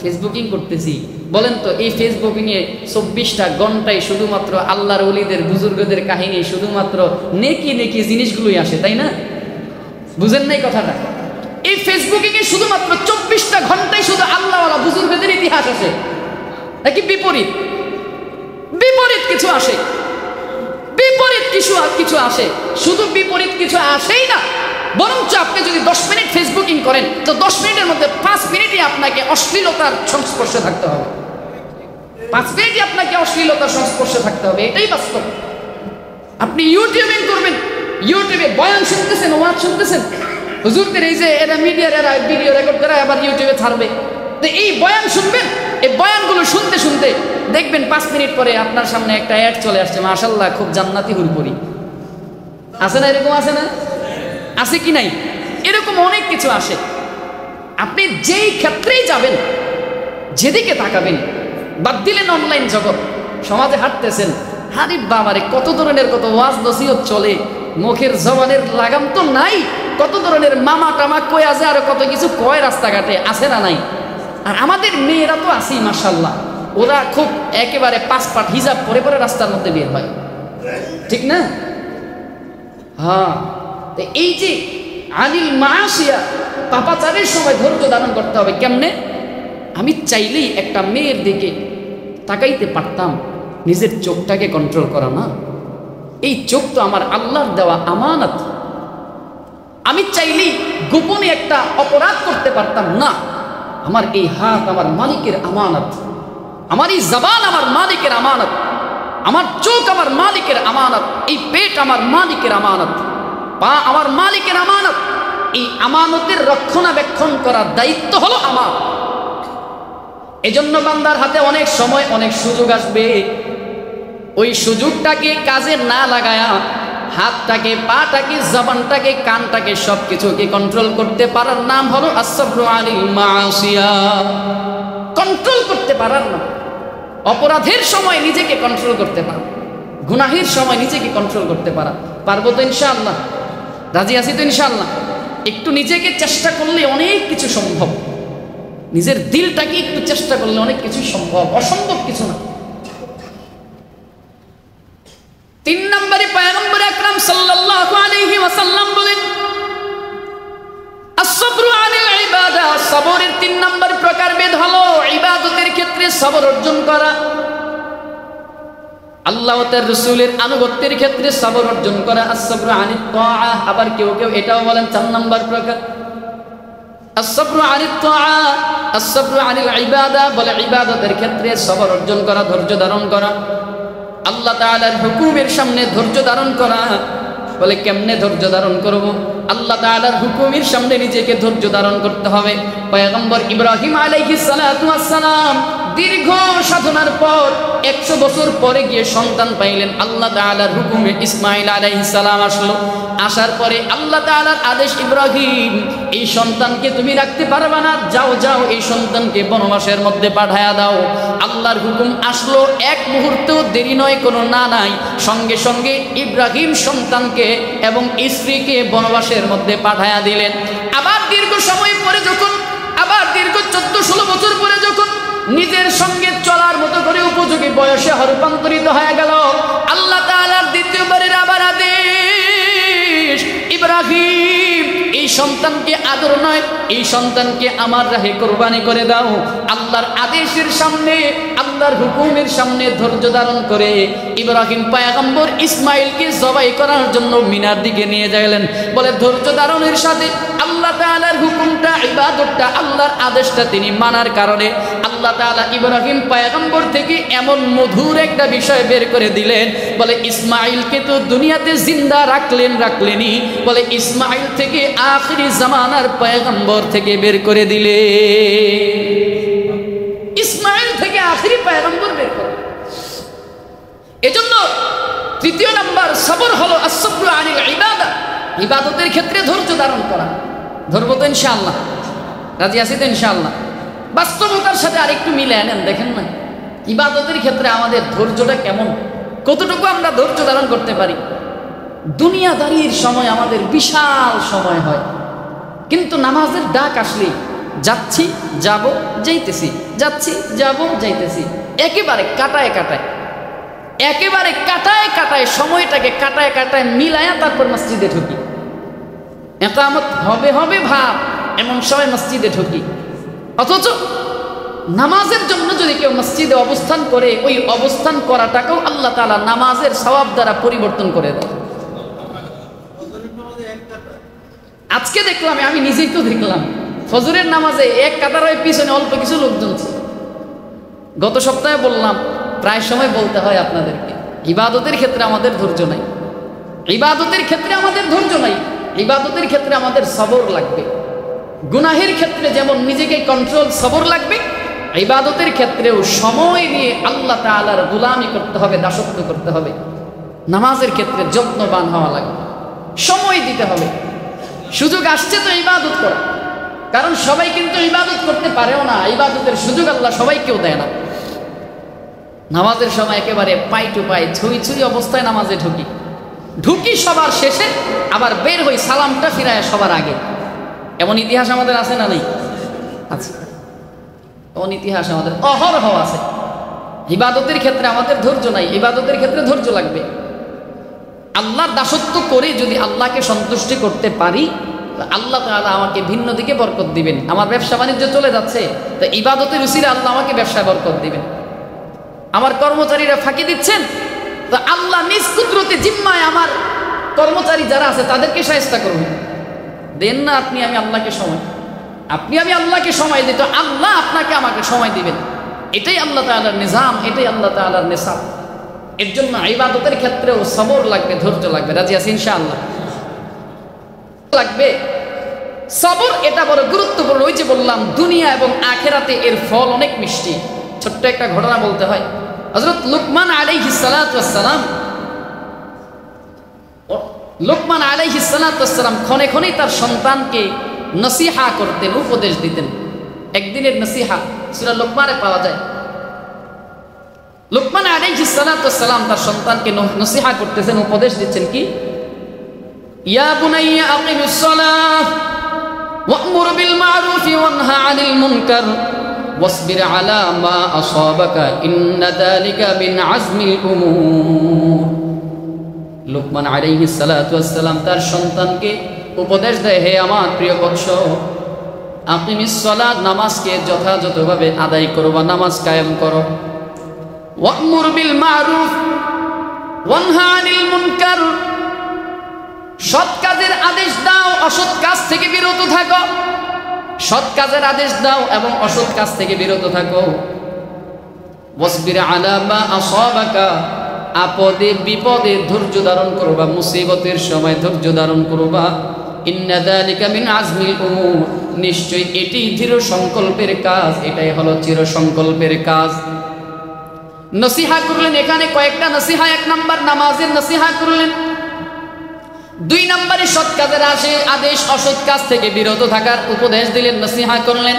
ফেসবুকিং করতেছি। বলেন তো, এই ফেসবুকিংয়ে 24টা ঘন্টায় শুধুমাত্র আল্লাহর ওলিদের, বুজুর্গদের কাহিনী, শুধুমাত্র নেকি নেকি জিনিসগুলোই আসে, তাই না? বুঝেন নাই কথাটা? এই ফেসবুকিংয়ে শুধুমাত্র 24টা ঘন্টায় শুধু আল্লাহওয়ালা বুজুর্গদের ইতিহাস আসে, নাকি বিপরীত? বিপরীত কিছু আসে, বিপরীত কিছু আসে। শুধু বিপরীত কিছু আসেই না, বরঞ্চ আপনি যদি 10 মিনিট ফেসবুকিং করেন তো 10 মিনিটের মধ্যে 5 মিনিটই আপনাকে অশ্লীলতার সংস্পর্শে থাকতে হবে। 5 মিনিটই আপনাকে অশ্লীলতার সংস্পর্শে থাকতে হবে, এটাই বাস্তব। আপনি ইউটিউবিং করবেন, ইউটিউবে বয়ান শুনতেছেন, ওয়াজ শুনতেছেন, হুজুরদের এই যে এরা মিডিয়ার এরা ভিডিও রেকর্ড করে আবার ইউটিউবে ছাড়বে, তো এই বয়ান শুনবেন, এই বয়ানগুলো শুনতে শুনতে দেখবেন 5 মিনিট পরে আপনার সামনে একটা অ্যাড চলে আসছে, মাশাআল্লাহ খুব জান্নাতি হুরপুরি। আছে না এরকম? আছে না? আছে কি নাই? এরকম অনেক কিছু আসে। আপনি যেই ক্ষেত্রেই যাবেন, যেদিকে তাকাবেন, বাদ দিলেন অনলাইন জগৎ, সমাজে হাঁটতেছেন, হারি বাবারে কত ধরনের কত ওয়াজ নসিহত চলে, মুখের জবানের লাগাম তো নাই, কত ধরনের মামা টামা কই আছে, আর কত কিছু কয় রাস্তাঘাটে, আছে না নাই? আর আমাদের মেয়েরা তো আছেই মাশাআল্লাহ, ওরা খুব একেবারে 5 পাট হিজাব পরে পরে রাস্তার মধ্যে বের হয়, ঠিক না? হ্যাঁ, তো এই যে আনিল মাসিয়া, পাপাচারের সময় ধৈর্য ধারণ করতে হবে। কেমনে? আমি চাইলেই একটা মেয়ের দিকে তাকাইতে পারতাম, নিজের চোখটাকে কন্ট্রোল করা না, এই চোখ তো আমার আল্লাহর দেওয়া আমানত। আমি চাইলেই গোপনে একটা অপরাধ করতে পারতাম না, আমার এই হাত আমার মালিকের আমানত, আমার এই জবান আমার মালিকের আমানত, আমার চোখ আমার মালিকের আমানত, এই পেট আমার মালিকের আমানত, পা আমার মালিকের আমানত। এই আমানতের রক্ষণাবেক্ষণ করার দায়িত্ব হলো আমার। এজন্য বান্দার হাতে অনেক সময় অনেক সুযোগ আসবে, ওই সুযোগটাকে কাজে না লাগায়া হাতটাকে, পাটাকে, জবানটাকে, কানটাকে, সবকিছুকে কন্ট্রোল করতে পারার নাম হলো আসসাবরু আলাল মাসিয়া। কন্ট্রোল করতে পারার না, অপরাধের সময় নিজেকে কন্ট্রোল করতে পারা, গুনাহের সময় নিজেকে কন্ট্রোল করতে পারা। পারবো তো ইনশাআল্লাহ? রাজি আছি তো ইনশাআল্লাহ? একটু নিজেকে চেষ্টা করলে অনেক কিছু সম্ভব, নিজের দিলটাকে একটু চেষ্টা করলে অনেক কিছু সম্ভব, অসম্ভব কিছু না। 3 নম্বরে পয়গম্বর আকরাম সাল্লাল্লাহু আলাইহি ওয়াসাল্লাম বলেন, আসসাবরু আলাল ইবাদা, সবরের 3 নম্বর প্রকারভেদ হলো ইবাদতের ক্ষেত্রে সবর অর্জন করা, আল্লাহ ও তার রাসূলের আনুগত্যের ক্ষেত্রে সবর অর্জন করা। আসসাবরু আনিত তাআ, আবার কেউ কেউ এটাও বলেন 4 নম্বর প্রকার। আসসাবরু আনিত তাআ, আসসাবরু আনিল ইবাদা, বলে ইবাদতের ক্ষেত্রে সবর অর্জন করা, ধৈর্য ধারণ করা, আল্লাহ তাআলার হুকুমের সামনে ধৈর্য ধারণ করা। বলে কেমনে ধৈর্য ধারণ করব? আল্লাহ তাআলার হুকুমের সামনে নিজেকে ধৈর্য ধারণ করতে হবে। পয়গম্বর ইব্রাহিম আলাইহিস সালাতু ওয়াস সালাম দীর্ঘ সাধনার পর 100 বছর পরে গিয়ে সন্তান পাইলেন। আল্লাহ তাআলার হুকুমে ইসমাঈল আলাইহিস সালাম আসলো, আসার পরে আল্লাহ তাআলার আদেশ, ইব্রাহিম এই সন্তানকে তুমি রাখতে পারবে না, যাও যাও এই সন্তানকে বনবাসের মধ্যে পাঠায়া দাও। আল্লাহর হুকুম আসলো, 1 মুহূর্তেও দেরি নয়, কোনো না নাই, সঙ্গে সঙ্গে ইব্রাহিম সন্তানকে এবং স্ত্রীকে বনবাসের মধ্যে পাঠায়া দিলেন। আবার দীর্ঘ সময় পরে যখন, আবার দীর্ঘ 14-16 বছর পরে যখন নিজের সঙ্গে চলার মতো করে উপযোগী বয়সে রূপান্তরিত হয়ে গেল, আল্লাহ তাআলার দ্বিতীয়বারের আবার আদেশ, ইব্রাহিম এই সন্তানকে আদর নয়, এই সন্তানকে আমার রাহে কোরবানি করে দাও। আল্লাহর আদেশের সামনে, আল্লাহর হুকুমের সামনে ধৈর্য ধারণ করে ইব্রাহিম পয়গম্বর ইসমাইলকে জবাই করার জন্য মিনার দিকে নিয়ে যাইলেন। বলে ধৈর্য ধারণের সাথে আল্লাহ তাআলার হুকুমটা, ইবাদতটা, আল্লাহর আদেশটা তিনি মানার কারণে আল্লাহ তাআলা ইব্রাহিম পয়গম্বর থেকে এমন মধুর একটা বিষয় বের করে দিলেন। বলে ইসমাইলকে তো দুনিয়াতে জিন্দা রাখলেনই, বলে ইসমাইল থেকে আখিরি জামানার পয়গম্বর থেকে বের করে দিলে, ইসমাইল থেকে আখিরি পয়গম্বর বের করে। এজন্য 3 নম্বর সবর হলো আসসাবরু আনিল ইবাদা, ইবাদতের ক্ষেত্রে ধৈর্য ধারণ করা। ধরবো তো ইনশাআল্লাহ? রাজি আছি তো ইনশাআল্লাহ? বাস্তবতার সাথে আরেকটু মিলে আনেন, দেখেন না ইবাদতের ক্ষেত্রে আমাদের ধৈর্যটা কেমন, কতটুকু আমরা ধৈর্য ধারণ করতে পারি। দুনিয়াদারির সময় আমাদের বিশাল সময় হয়, কিন্তু নামাজের ডাক আসলে যাচ্ছি, যাব, যাইতেছি, যাচ্ছি, যাব, যাইতেছি, একেবারে কাটায় কাটায়, একেবারে কাটায় কাটায় সময়টাকে কাটায় কাটায় মিলায়া তারপর মসজিদে ঢুকি। ইকামত হবে হবে ভাব, এমন সময় মসজিদে ঢুকি। অথচ নামাজের জন্য যদি কেউ মসজিদে অবস্থান করে, ওই অবস্থান করাটাকেও আল্লাহ তাআলা নামাজের সওয়াব দ্বারা পরিবর্তন করে দেয়। আজকে দেখলাম, আমি নিজেই তো দেখলাম, ফজরের নামাজে 1 কাতারের পিছনে অল্প কিছু লোকজন ছিল, গত সপ্তাহে বললাম, প্রায় সময় বলতে হয় আপনাদেরকে, ইবাদতের ক্ষেত্রে আমাদের ধৈর্য নাই, ইবাদতের ক্ষেত্রে আমাদের ধৈর্য নাই, ইবাদতের ক্ষেত্রে আমাদের সবর লাগবে। গুনাহের ক্ষেত্রে যেমন নিজেকে কন্ট্রোল, সবর লাগবে, ইবাদতের ক্ষেত্রেও সময় নিয়ে আল্লাহ তাআলার গোলামি করতে হবে, দাসত্ব করতে হবে। নামাজের ক্ষেত্রে যত্নবান হওয়া লাগবে, সময় দিতে হবে। সুযোগ আসছে তো ইবাদত করা, কারণ সবাই কিন্তু ইবাদত করতে পারেও না, ইবাদতের সুযোগ আল্লাহ সবাইকেও দেয় না। নামাজের সময় একেবারে পাই টু পাই ছুঁই ছুঁই অবস্থায় নামাজে ঢুকি সবার শেষে, আবার বের হই সালামটা ফিরায় সবার আগে। এমন ইতিহাস আমাদের আছে না নেই? আছে। এমন ইতিহাস আমাদের অহরহ আছে। ইবাদতের ক্ষেত্রে আমাদের ধৈর্য নাই, ইবাদতের ক্ষেত্রে ধৈর্য লাগবে। আল্লাহর দাসত্ব করে যদি আল্লাহকে সন্তুষ্টি করতে পারি, আল্লাহ তাআলা আমাকে ভিন্ন দিকে বরকত দিবেন। আমার ব্যবসা বাণিজ্য চলে যাচ্ছে, তো ইবাদতের উসিলায় আল্লাহ আমাকে ব্যবসায় বরকত দিবেন। আমার কর্মচারীরা ফাঁকি দিচ্ছেন, তো আল্লাহ নিজ কুদরতে জিম্মায় আমার কর্মচারী যারা আছে তাদেরকে শায়েস্তা করবেন। দেন না আপনি আমি আল্লাহকে সময়, আপনি আমি আল্লাহকে সময় দিই, তো আল্লাহ আপনাকে আমাকে সময় দিবেন। এটাই আল্লাহ তাআলার নিজাম, এটাই আল্লাহ তাআলার নিসাব। এর জন্য ইবাদতের ক্ষেত্রেও সবর লাগবে, ধৈর্য লাগবে। রাজি আছি ইনশাআল্লাহ? লাগবে সবর, এটা বড় গুরুত্বপূর্ণ। ওই যে বললাম, দুনিয়া এবং আখিরাতে এর ফল অনেক মিষ্টি। ছোট্ট একটা ঘটনা বলতে হয়। হযরত লুকমান আলাইহিস সালাতু ওয়াস সালাম, লুকমান আলাইহিস সালাতু ওয়াস সালাম ক্ষণে ক্ষণেই তার সন্তানকে নসিহা করতেন, উপদেশ দিতেন। একদিনের নসিহা সূরা লুকমানে পাওয়া যায়। লুকমান আলাইহিস সালাতু ওয়াস সালাম তার সন্তানকে নসিহা করতেছেন, উপদেশ দিচ্ছেন কি? ইয়া বুনাইয়া আকিমিস সালাহ ওয়া'মুর বিল মা'রুফি ওয়ানহা আনিল মুনকার ওয়াসবির আলা মা আসাবাকা ইন্না যালিকা মিন আজমিল উমুর। লুকমান আলাইহিস সালাতু ওয়াস সালাম তার সন্তানকে উপদেশ দেয়, হে আমার প্রিয় বৎস, আকিমিস সালাত, নামাজকে যথাযথভাবে আদায় করো বা নামাজ কায়েম করো। ওয়া'মুর বিল মা'রুফ ওয়ানহা আনিল মুনকার, সৎ কাজের আদেশ দাও, অসৎ কাজ থেকে বিরত থাকো। সৎ কাজের আদেশ দাও এবং অসৎ কাজ থেকে বিরত থাকো। ওয়াসবির আলা মা আসাবাকা, আপদে বিপদে ধৈর্য ধারণ করবা, মুসিবতের সময় ধৈর্য ধারণ করবা। ইন্না যালিকা মিন আজমিল উমুর, নিশ্চয়ই এটি দৃঢ় সংকল্পের কাজ, এটাই হলো চির সংকল্পের কাজ। নসিহা করলেন এখানে কয়েকটা নসিহা। এক নাম্বার নামাজের নসিহা করলেন, দুই নম্বরে সৎ কাজের আদেশ, অসৎ কাজ থেকে বিরত থাকার উপদেশ দিলেন, নসিহা করলেন।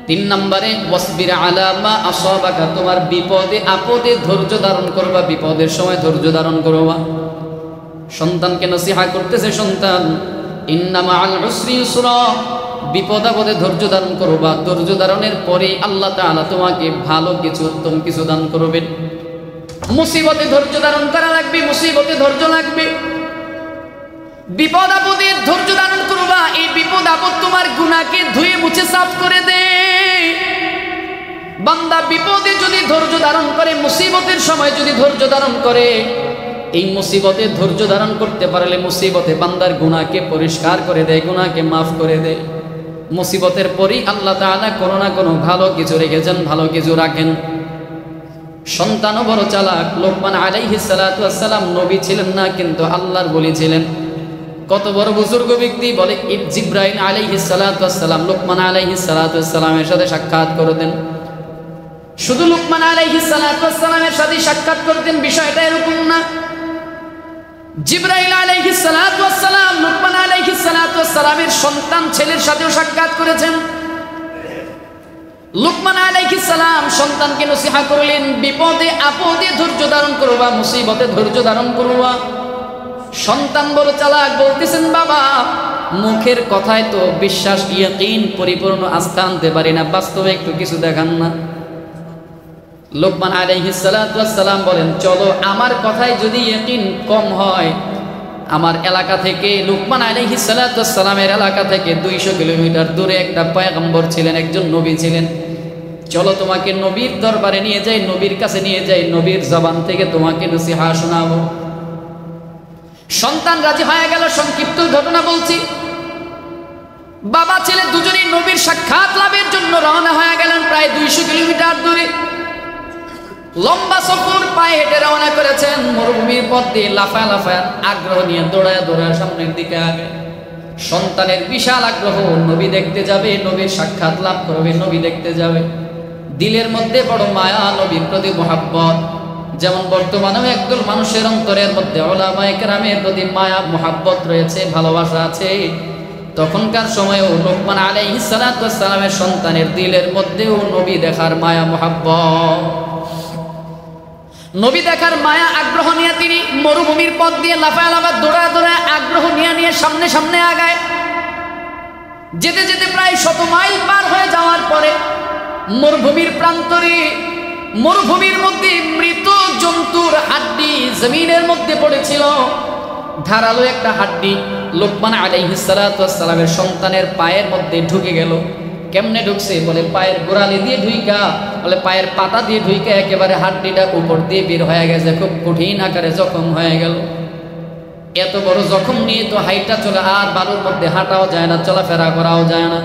তিন নম্বরে ওয়াসবির আলা মা আসাবাকা, তোমার বিপদে আপদে ধৈর্য ধারণ করবা, বিপদের সময় ধৈর্য ধারণ করবা। সন্তানকে নসিহা করতেছে, সন্তান ইন্না মাআল উসরি ইউসরা, বিপদ আপদে ধৈর্য ধারণ করবা। ধৈর্য ধারণের পরে আল্লাহ তাআলা তোমাকে ভালো কিছু, উত্তম কিছু দান করবেন। মুসিবতে ধৈর্য ধারণ করা লাগবে, মুসিবতে ধৈর্য লাগবে। বিপদ আপদে ধৈর্য ধারণ করবা, এই বিপদ আপদ তোমার গুনাহকে ধুয়ে মুছে সাফ করে দে। বান্দা বিপদে যদি ধৈর্য ধারণ করে, মুসিবতের সময় যদি ধৈর্য ধারণ করে, এই মুসিবতে ধৈর্য ধারণ করতে পারলে মুসিবতে বান্দার গুনাহকে পরিষ্কার করে দেয়, গুনাহকে মাফ করে দেয়। মুসিবতের পরই আল্লাহ তাআলা কোনো না কোনো ভালো কিছু রেখেছেন, ভালো কিছু রাখেন। সন্তানও বড় চালাক। লুকমান আলাইহিস সালাতু ওয়াস সালাম নবী ছিলেন না, কিন্তু আল্লাহর ওলি ছিলেন। কত বড় বুজুর্গ ব্যক্তি, বলে জিবরাইল আলাইহিস সালাতু ওয়াস সালাম লুকমান আলাইহিস সালাতু ওয়াস সালামের সাথে সাক্ষাৎ করতেন। শুধু লুকমান আলাইহিস সালাতু ওয়াস সালামের সাথে সাক্ষাৎ করতেন বিষয়টা এরকম না। জিবরাইল আলাইহিস সালাতু ওয়াস সালাম লুকমান আলাইহিস সালাতু ওয়াস সালামের সন্তান ছেলের সাথেও সাক্ষাৎ করেছেন। লুকমান আলাইহিস সালাম সন্তানকে নসিহা করলেন, বিপদে আপদে ধৈর্য ধারণ করবা, মুসিবতে ধৈর্য ধারণ করবা। সন্তান বড় চালাক, বলতেছেন, বাবা মুখের কথায় তো বিশ্বাস, ইয়াকিন, পরিপূর্ণ আস্থা আনতে পারি না, বাস্তবে একটু কিছু দেখান না। লুকমান আলাইহিস সালাতু ওয়াস সালাম বলেন, চলো আমার কথায় যদি ইয়াকিন কম হয়, আমার এলাকা থেকে, লুকমান আলাইহিস সালাতু ওয়াস সালামের এলাকা থেকে 200 কিলোমিটার দূরে একটা পয়গম্বর ছিলেন, একজন নবী ছিলেন। চলো তোমাকে নবীর দরবারে নিয়ে যাই, নবীর কাছে নিয়ে যাই, নবীর জবান থেকে তোমাকে নসিহা শোনাবো। সন্তান রাজি হয়ে গেল। সংক্ষিপ্ত ঘটনা বলছি। বাবা ছেলে দুজনেই নবীর সাক্ষাৎ লাভের জন্য রওনা হয়ে গেলেন প্রায় 200 কিলোমিটার দূরে। লম্বা সফর পায়ে হেঁটে রওনা করেছেন মরুভূমির পথ দিয়ে, লাফায় লাফায় আগ্রহ নিয়ে দৌড়ায় দৌড়ায় সামনের দিকে আগে। সন্তানের বিশাল আগ্রহ, নবী দেখতে যাবে, নবীর সাক্ষাৎ লাভ করবে, নবী দেখতে যাবে। দিলের মধ্যে বড় মায়া, নবীর প্রতি মুহাব্বত। যেমন বর্তমানেও একদল মানুষের অন্তরের মধ্যে উলামায়ে কেরামের প্রতি মায়া মুহাব্বত রয়েছে, ভালোবাসা আছে, তখনকার সময়েও লোকমান আলাইহিস সালাতু ওয়াস সালামের সন্তানের দিলের মধ্যেও নবী দেখার মায়া মুহাব্বত, নবী দেখার মায়া আগ্রহ নিয়ে তিনি মরুভূমির পথ দিয়ে লাফায় লাফায় দৌড়ায় দৌড়ায় আগ্রহ নিয়ে সামনে সামনে আগায়। যেতে যেতে প্রায় 100 মাইল পার হয়ে যাওয়ার পরে মরুভূমির প্রান্তরে, মরুভূমির মধ্যে মৃত জন্তুর হাড্ডি জমিনের মধ্যে পড়েছিল। ধারালো একটা হাড্ডি লোকমান আলাইহিস সালাতু ওয়াস সালামের সন্তানের পায়ের মধ্যে ঢুকে গেল। কেমনে ঢুকছে? বলে পায়ের গোড়ালি দিয়ে ঢুইকা, বলে পায়ের পাতা দিয়ে ঢুইকা একেবারে হাড্ডিটা উপর দিয়ে বের হয়ে গেছে, খুব কঠিন আকারে জখম হয়ে গেল। এত বড় জখম নিয়ে তো হাইটা চলে, আর বালুর মধ্যে হাঁটাও যায় না, চলাফেরা করাও যায় না।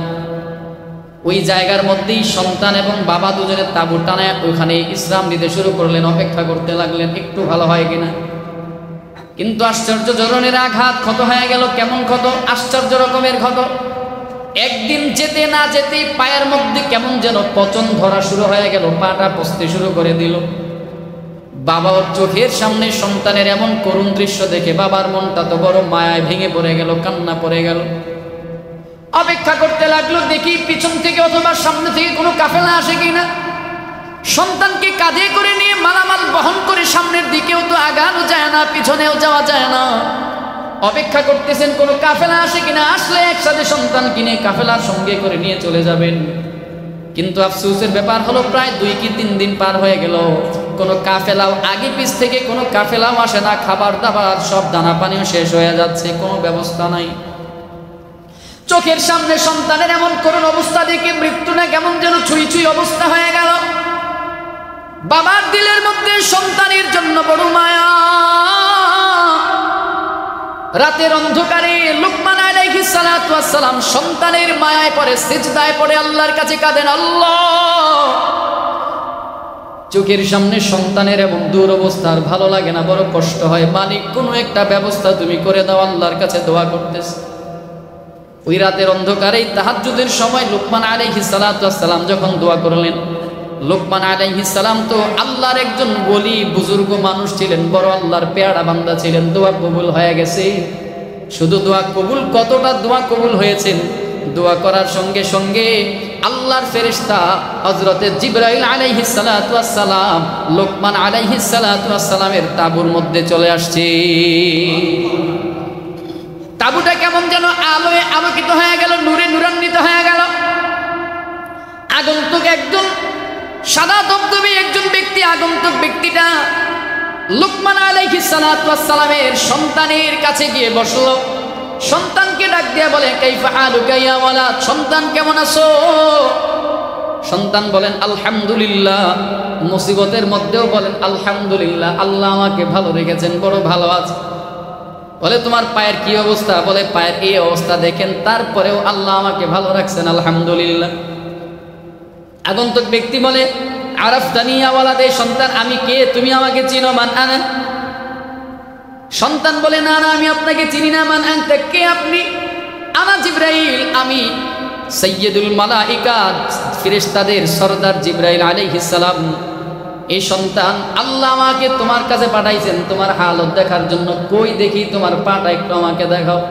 ওই জায়গার মধ্যেই সন্তান এবং বাবা দুজনের তাঁবু টানায় ওখানে বিশ্রাম নিতে শুরু করলেন, অপেক্ষা করতে লাগলেন একটু ভালো হয় কিনা। কিন্তু আশ্চর্য ধরনের আঘাত, ক্ষত হয়ে গেল। কেমন ক্ষত? আশ্চর্য রকমের ক্ষত। একদিন যেতে না যেতেই পায়ের মধ্যে কেমন যেন পচন ধরা শুরু হয়ে গেল, পাটা পচতে শুরু করে দিল। বাবার চোখের সামনে সন্তানের এমন করুণ দৃশ্য দেখে বাবার মনটা তো বড় মায়ায় ভেঙে পড়ে গেল, কান্না পড়ে গেল। অপেক্ষা করতে লাগলো, দেখি পিছন থেকে অথবা সামনে থেকে কোনো কাফেলা আসে কিনা। সন্তানকে কাঁধে করে নিয়ে মালামাল বহন করে সামনের দিকেও তো আগানো যায় না, পিছনেও যাওয়া যায় না। অপেক্ষা করতেছেন কোনো কাফেলা আসে কিনা, আসলে একসাথে সন্তান কিনে কাফেলার সঙ্গে করে নিয়ে চলে যাবেন। কিন্তু আফসোসের ব্যাপার হলো প্রায় 2 কি 3 দিন পার হয়ে গেল, কোনো কাফেলাও আগে পিছ থেকে কোনো কাফেলাও আসে না। খাবার দাবার সব দানা পানিও শেষ হয়ে যাচ্ছে, কোনো ব্যবস্থা নাই। চোখের সামনে সন্তানের এমন করুণ অবস্থা দেখে মৃত্যুটা কেমন যেন ছুঁই ছুঁই অবস্থা হয়ে গেল। বাবার দিলের মধ্যে সন্তানের জন্য বড় মায়া। রাতের অন্ধকারে লুকমান আলাইহিস সালাতু ওয়াস সালাম সন্তানের মায়ায় পড়ে সিজদায় পড়ে আল্লাহর কাছে কাঁদেন, আল্লাহ। চোখের সামনে সন্তানের এমন দুরবস্থার ভালো লাগে না, বড় কষ্ট হয়। মালিক, কোনো একটা ব্যবস্থা তুমি করে দাও, আল্লাহর কাছে দোয়া করতেছে। ওই রাতের অন্ধকারেই তাহাজ্জুদের সময় লুকমান আলাইহিস সালাতু ওয়াস সালাম যখন দোয়া করলেন, লুকমান আলাইহিস সালাম তো আল্লাহর একজন ওলি বুজুর্গ মানুষ ছিলেন, বড় আল্লাহর পেয়ারা বান্দা ছিলেন। দোয়া কবুল হয়ে গেছে। শুধু দোয়া কবুল, কতটা দোয়া কবুল হয়েছেন, দোয়া করার সঙ্গে সঙ্গে আল্লাহর ফেরেশতা হযরতে জিবরাইল আলাইহিস সালাতু ওয়াস সালাম লুকমান আলাইহিস সালাতু ওয়াস সালামের তাঁবুর মধ্যে চলে আসছে। তাঁবুটা কেমন যেন আলোয় আলোকিত হয়ে গেল, নূরে নূরান্বিত হয়ে গেল। আগন্তুক একজন সাদা ধবধবে একজন ব্যক্তি, আগন্তুক ব্যক্তিটা লুকমান আলাইহিস সালাতু ওয়াস সালামের সন্তানের কাছে গিয়ে বসলো। সন্তানকে ডাক দিয়ে বলে, কাইফা হালুকা ইয়া ওয়ালাদ, সন্তান কেমন আছো? সন্তান বলেন, আলহামদুলিল্লাহ। মুসিবতের মধ্যেও বলেন আলহামদুলিল্লাহ, আল্লাহ আমাকে ভালো রেখেছেন, বড় ভালো আছে। বলে, তোমার পায়ের কি অবস্থা? বলে, পায়ের এই অবস্থা দেখেন, তারপরেও আল্লাহ আমাকে ভালো রাখছেন, আলহামদুলিল্লাহ। আগন্তুক ব্যক্তি বলে, আরাফতানি ইয়া ওয়ালাদ, সন্তান আমি কে? তুমি আমাকে চিনো? মান আনা। সন্তান বলে, না না, আমি আপনাকে চিনি না। মান আনতা, কে আপনি? আনা জিবরাইল, আমি সাইয়্যিদুল মালাইকা, ফেরেশতাদের সরদার জিবরাইল আলাইহিস সালাম। এই সন্তান, আল্লাহ আমাকে তোমার কাছে পাঠাইছেন তোমার হালত দেখার জন্য। কই দেখি তোমার পাটা একটু আমাকে দেখাও।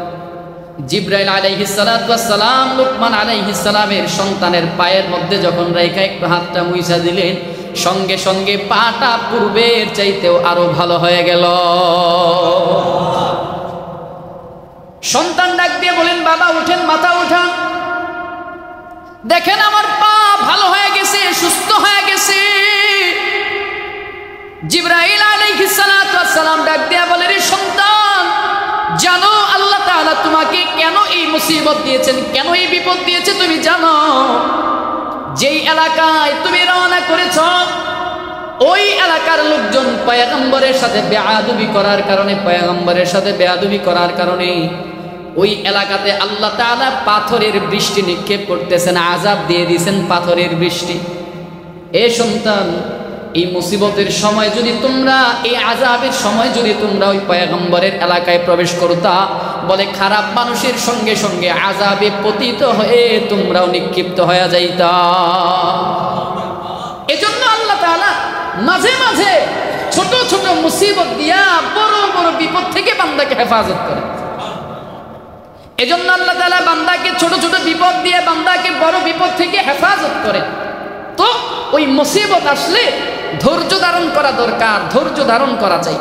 জিবরাইল আলাইহিস সালাতু ওয়াস সালাম লুকমান আলাইহিস সালামের সন্তানের পায়ের মধ্যে যখন রেখে একটু হাতটা মুইছা দিলেন, সঙ্গে সঙ্গে পাটা পূর্বের চাইতেও আরো ভালো হয়ে গেল। সন্তান ডাক দিয়ে বলেন, বাবা উঠেন, মাথা উঠান, দেখেন আমার পা ভালো হয়ে গেছে, সুস্থ হয়ে গেছে। জিবরাইল আলাইহিস সালাতু ওয়াস সালাম ডাক দিয়ে বলেন, রে সন্তান, জানো আল্লাহ তাআলা তোমাকে কেন এই মুসিবত দিয়েছেন, কেন এই বিপদ দিয়েছে তুমি জানো? যেই এলাকায় তুমি রওনা করেছ, ওই এলাকার লোকজন পয়গম্বরের সাথে বেয়াদবি করার কারণে, পয়গম্বরের সাথে বেয়াদবি করার কারণে ওই এলাকাতে আল্লাহ তাআলা পাথরের বৃষ্টি নিক্ষেপ করতেছেন, আযাব দিয়ে দিয়েছেন পাথরের বৃষ্টি। এ সন্তান, এই মুসিবতের সময় যদি তোমরা, এই আযাবের সময় যদি তোমরা ওই পয়গম্বরের এলাকায় প্রবেশ করতা, বলে খারাপ মানুষের সঙ্গে সঙ্গে আযাবে পতিত হয়ে তোমরাও নিক্ষিপ্ত হয়ে যাইতা। এজন্য আল্লাহ তাআলা মাঝে মাঝে ছোট ছোট মুসিবত দিয়া বড় বড় বিপদ থেকে বান্দাকে হেফাজত করে। এজন্য আল্লাহ তাআলা বান্দাকে ছোট ছোট বিপদ দিয়ে বান্দাকে বড় বিপদ থেকে হেফাজত করে। তো ওই মুসিবত আসলে ধৈর্য ধারণ করা দরকার, ধৈর্য ধারণ করা চাই।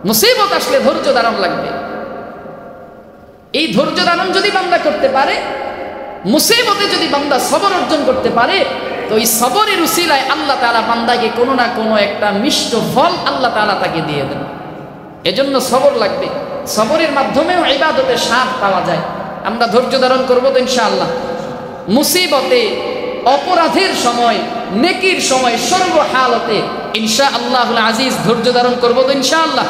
মুসিবত আসলে ধৈর্য ধারণ লাগবে। এই ধৈর্য ধারণ যদি বান্দা করতে পারে, মুসিবতে যদি বান্দা সবর অর্জন করতে পারে, তো ওই সবরের উসিলায় আল্লাহ তাআলা বান্দাকে কোনো না কোনো একটা মিষ্ট ফল আল্লাহ তাআলা তাকে দিয়ে দেন। এজন্য সবর লাগবে। সবরের মাধ্যমেও ইবাদতের স্বাদ পাওয়া যায়। আমরা ধৈর্য ধারণ করবো তো ইনশাআল্লাহ। মুসিবতে, অপরাধের সময়, নেকির সময়, সর্বহালতে ইনশাআল্লাহুল আজিজ ধৈর্য ধারণ করবো তো ইনশাআল্লাহ।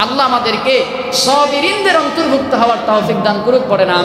আল্লাহ আমাদেরকে সাবিরিনদের অন্তর্ভুক্ত হওয়ার তৌফিক দান করুক, পড়ে না।